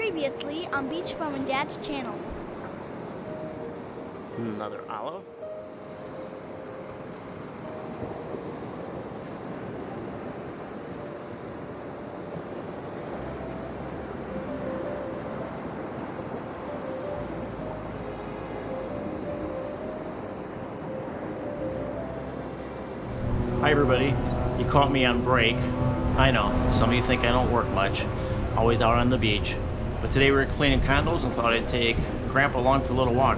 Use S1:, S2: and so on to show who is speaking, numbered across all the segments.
S1: Previously on Beach Mom and Dad's channel.
S2: Another olive. Hi everybody, you caught me on break. I know, some of you think I don't work much, always out on the beach. But today we were cleaning condos and thought I'd take Grandpa along for a little walk.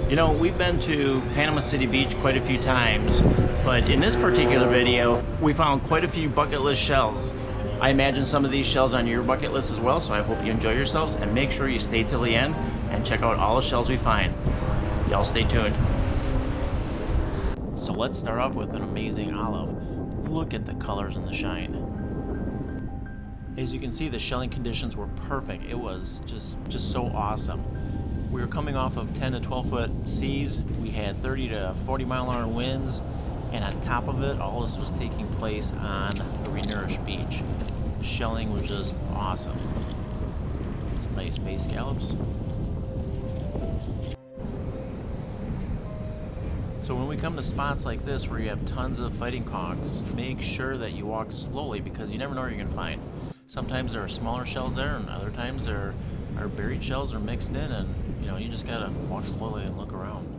S2: You know, we've been to Panama City Beach quite a few times, but in this particular video, we found quite a few bucket list shells. I imagine some of these shells are on your bucket list as well, so I hope you enjoy yourselves and make sure you stay till the end and check out all the shells we find. Y'all stay tuned. So let's start off with an amazing olive. Look at the colors and the shine. As you can see, the shelling conditions were perfect. It was just so awesome. We were coming off of 10 to 12 foot seas. We had 30 to 40 mile-an-hour winds, and on top of it, all this was taking place on a renourished beach. The shelling was just awesome. Some nice bay scallops. So when we come to spots like this where you have tons of fighting conchs, make sure that you walk slowly because you never know what you're going to find. Sometimes there are smaller shells there, and other times there are buried shells or mixed in, and you know, you just gotta walk slowly and look around.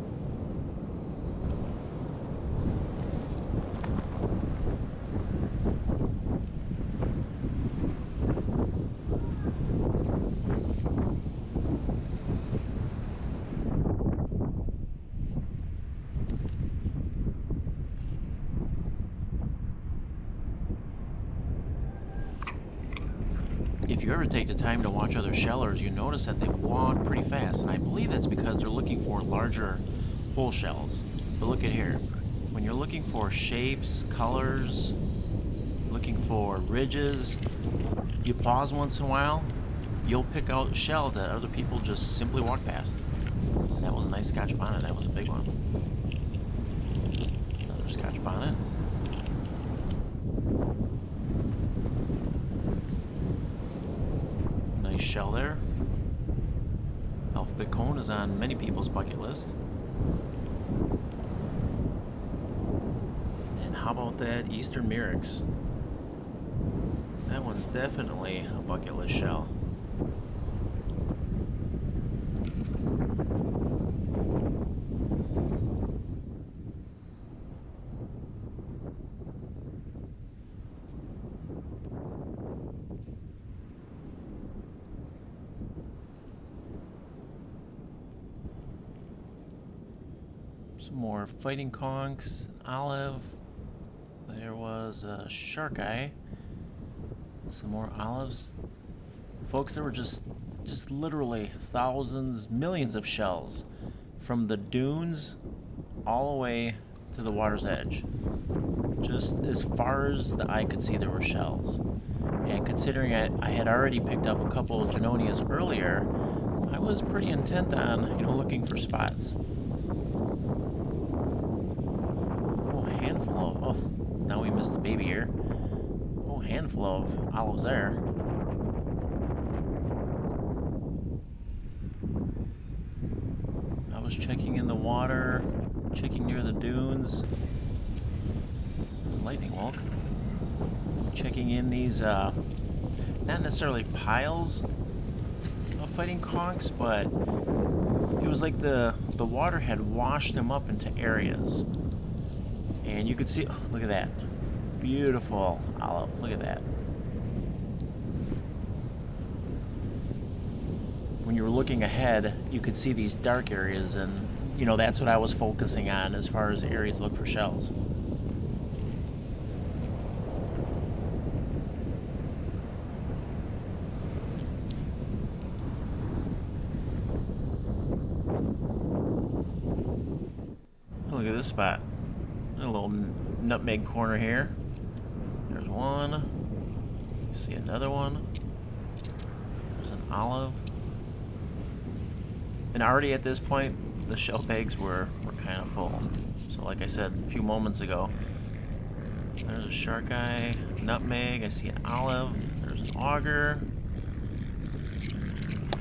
S2: If you ever take the time to watch other shellers, you notice that they walk pretty fast, and I believe that's because they're looking for larger full shells. But look at here. When you're looking for shapes, colors, looking for ridges, you pause once in a while, you'll pick out shells that other people just simply walk past. And that was a nice Scotch Bonnet. That was a big one. Another Scotch Bonnet. Shell there. Alphabet cone is on many people's bucket list. And how about that Eastern Murex? That one's definitely a bucket list shell. Some more fighting conchs, olive. There was a shark eye. Some more olives. Folks, there were just literally thousands, millions of shells from the dunes all the way to the water's edge. Just as far as the eye could see, there were shells. And considering I had already picked up a couple of Junonias earlier, I was pretty intent on, looking for spots. Handful of, now we missed the baby here. Oh, handful of olives there. I was checking in the water, checking near the dunes. There's a lightning walk. Checking in these, not necessarily piles of fighting conchs, but it was like the water had washed them up into areas. And you could see, oh, look at that. Beautiful olive. Look at that. When you were looking ahead, you could see these dark areas, and, that's what I was focusing on as far as areas to look for shells. Look at this spot. A little nutmeg corner here. There's one. You see another one. There's an olive. And already at this point, the shell bags were kind of full. So like I said a few moments ago, there's a shark eye, nutmeg, I see an olive, there's an auger.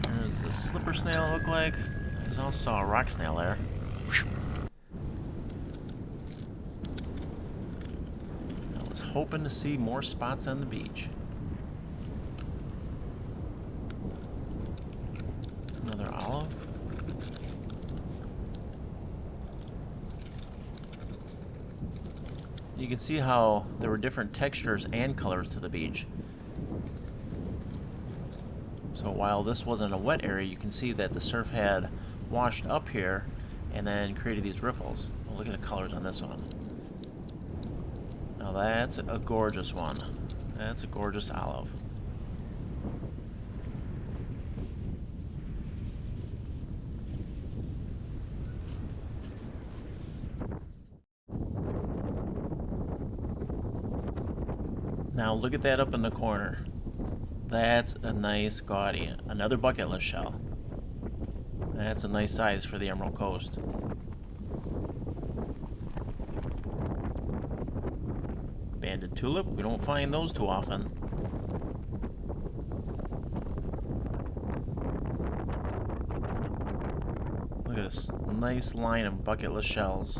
S2: There's the slipper snail, it looked like. There's also a rock snail there. I was hoping to see more spots on the beach. Another olive. You can see how there were different textures and colors to the beach. So while this wasn't a wet area, you can see that the surf had washed up here and then created these riffles. Oh, look at the colors on this one. Now that's a gorgeous one. That's a gorgeous olive. Now look at that up in the corner. That's a nice gaudy. Another bucket list shell. That's a nice size for the Emerald Coast. Banded tulip, we don't find those too often. Look at this nice line of bucket list shells.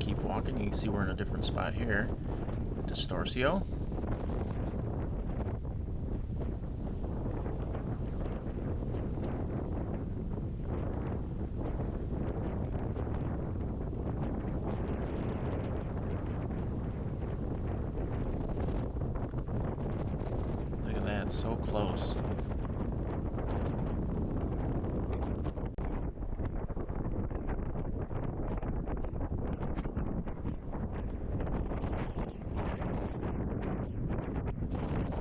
S2: Keep walking, you can see we're in a different spot here. Distorcio. Look at that, so close.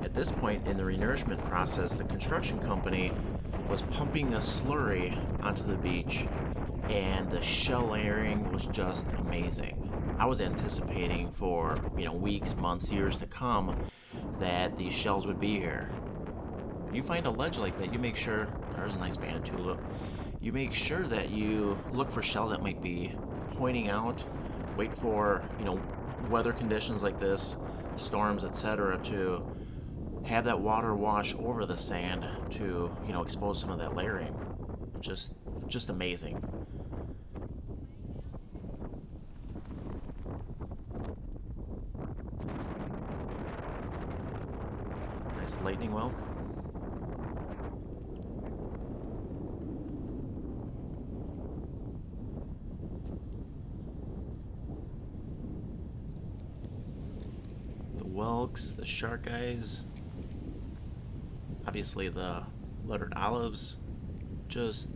S2: At this point in the renourishment process, the construction company was pumping a slurry onto the beach, and the shell layering was just amazing. I was anticipating for, weeks, months, years to come that these shells would be here. You find a ledge like that, you make sure, there's a nice banded tulip, you make sure that you look for shells that might be pointing out, wait for, weather conditions like this, storms, etc., to have that water wash over the sand to, expose some of that layering. Just amazing. Nice lightning whelk. The whelks, the shark eyes. Obviously the lettered olives, just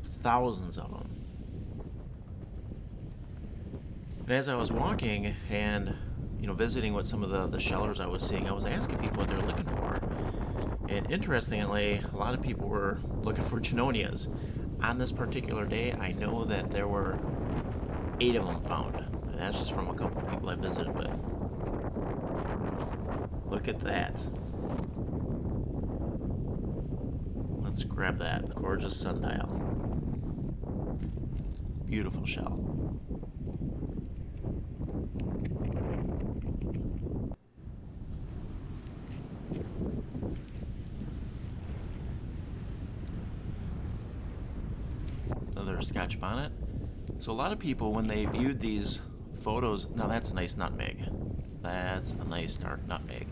S2: thousands of them. And as I was walking and visiting with some of the shellers I was seeing, I was asking people what they were looking for. And interestingly, a lot of people were looking for Junonias. On this particular day, I know that there were 8 of them found. And that's just from a couple people I visited with. Look at that. Let's grab that. Gorgeous Sundial. Beautiful shell. Another Scotch Bonnet. So a lot of people, when they viewed these photos, now that's a nice nutmeg. That's a nice dark nutmeg.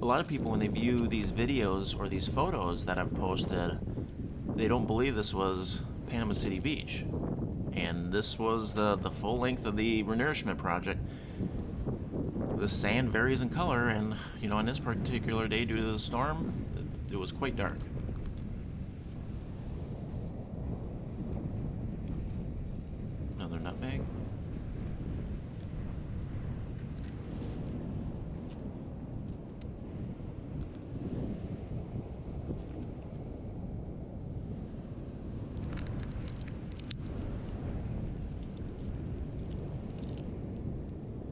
S2: A lot of people, when they view these videos or these photos that I've posted, they don't believe this was Panama City Beach. And this was the full length of the renourishment project. The sand varies in color, and on this particular day, due to the storm, it was quite dark. Another nutmeg.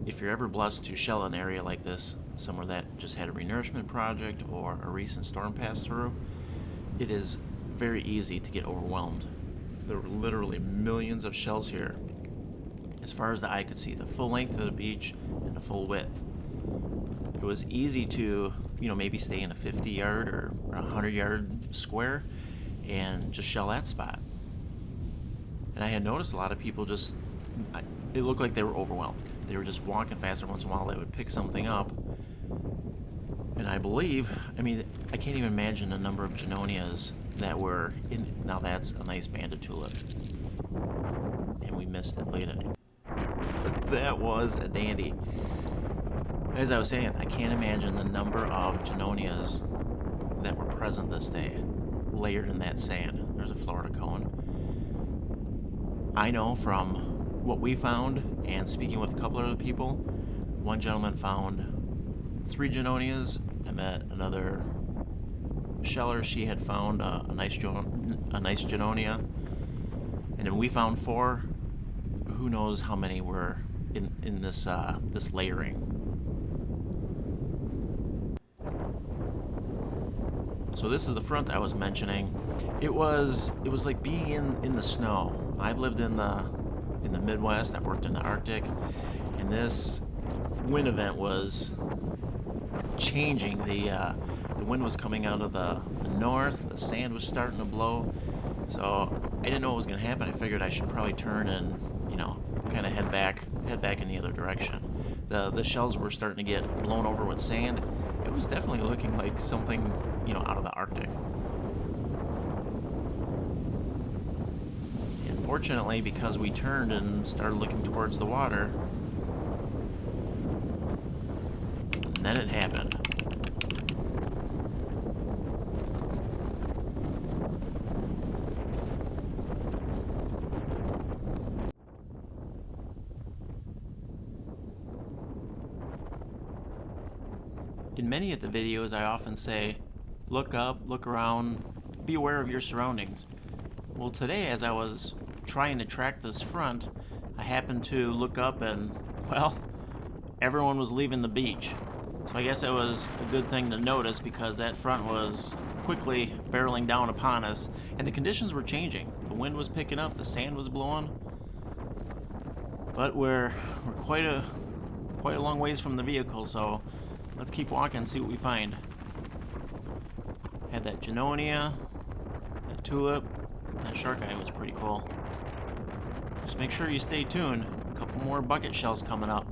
S2: If you're ever blessed to shell an area like this, somewhere that just had a renourishment project or a recent storm pass through, it is very easy to get overwhelmed. There were literally millions of shells here. as far as the eye could see, the full length of the beach and the full width. It was easy to, maybe stay in a 50-yard or 100-yard square and just shell that spot. And I had noticed a lot of people it looked like they were overwhelmed. They were just walking faster. Once in a while they would pick something up. And I can't even imagine the number of Junonias that were in. Now that's a nice banded tulip. And we missed it later. That was a dandy. As I was saying, I can't imagine the number of Junonias that were present this day, layered in that sand. There's a Florida cone. I know from what we found, and speaking with a couple other people, one gentleman found 3 Junonias. I met another sheller. She had found a nice Junonia, and then we found 4. Who knows how many were in this layering. So this is the front I was mentioning. It was like being in the snow. I've lived in the Midwest. I've worked in the Arctic, and this wind event was changing. The wind was coming out of the north. The sand was starting to blow. So I didn't know what was going to happen. I figured I should probably turn and kind of head back in the other direction. The shells were starting to get blown over with sand. It was definitely looking like something out of the Arctic. And fortunately, because we turned and started looking towards the water, and then it happened. In many of the videos, I often say, look up, look around, be aware of your surroundings. Well, today, as I was trying to track this front, I happened to look up and, everyone was leaving the beach. So I guess it was a good thing to notice, because that front was quickly barreling down upon us, and the conditions were changing. The wind was picking up, the sand was blowing, but we're quite a long ways from the vehicle, so let's keep walking and see what we find. Had that Junonia, that tulip, that shark eye was pretty cool. Just make sure you stay tuned. A couple more bucket shells coming up.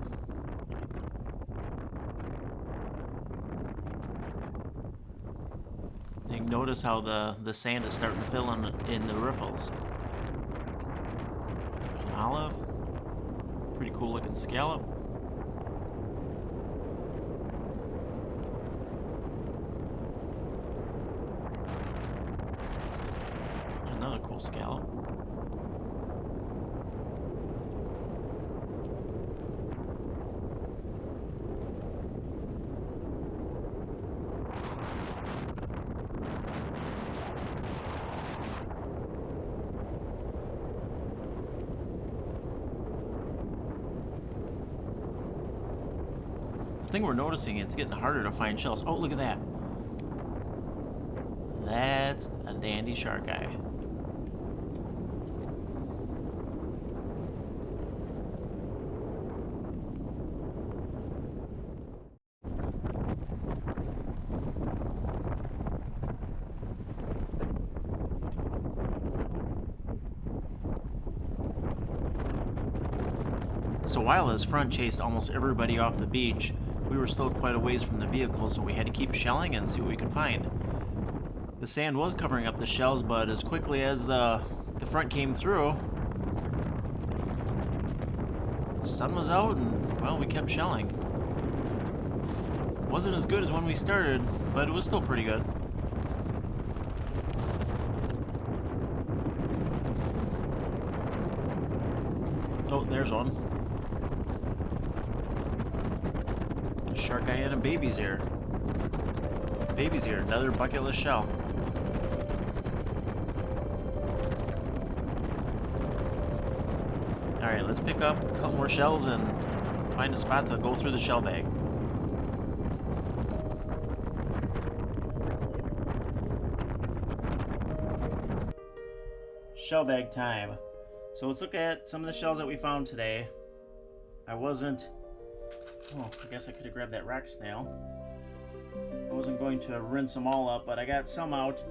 S2: You can notice how the sand is starting to fill in the riffles. There's an olive. Pretty cool looking scallop. Another cool scallop. The thing we're noticing, it's getting harder to find shells. Oh, look at that. That's a dandy shark eye. So while this front chased almost everybody off the beach, we were still quite a ways from the vehicle, so we had to keep shelling and see what we could find. The sand was covering up the shells, but as quickly as the front came through, the sun was out and, well, we kept shelling. Wasn't as good as when we started, but it was still pretty good. Oh, there's one. Shark eye and a baby's ear. Baby's ear, another bucketless shell. Alright, let's pick up a couple more shells and find a spot to go through the shell bag. Shell bag time. So let's look at some of the shells that we found today. I wasn't, oh, I guess I could have grabbed that rock snail. I wasn't going to rinse them all up, but I got some out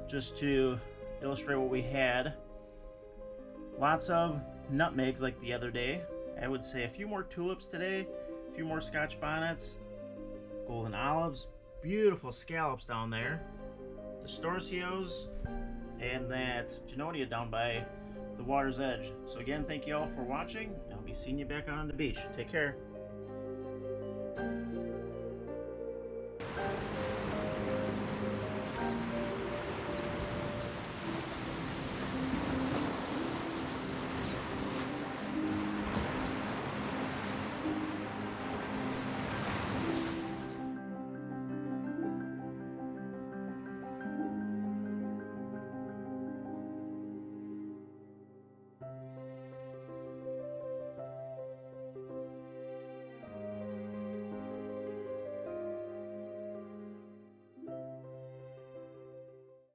S2: just to illustrate what we had. Lots of nutmegs like the other day. I would say a few more tulips today, a few more Scotch bonnets, golden olives, beautiful scallops down there, distorcios, and that Junonia down by the water's edge. So again, thank you all for watching. I'll be seeing you back out on the beach. Take care.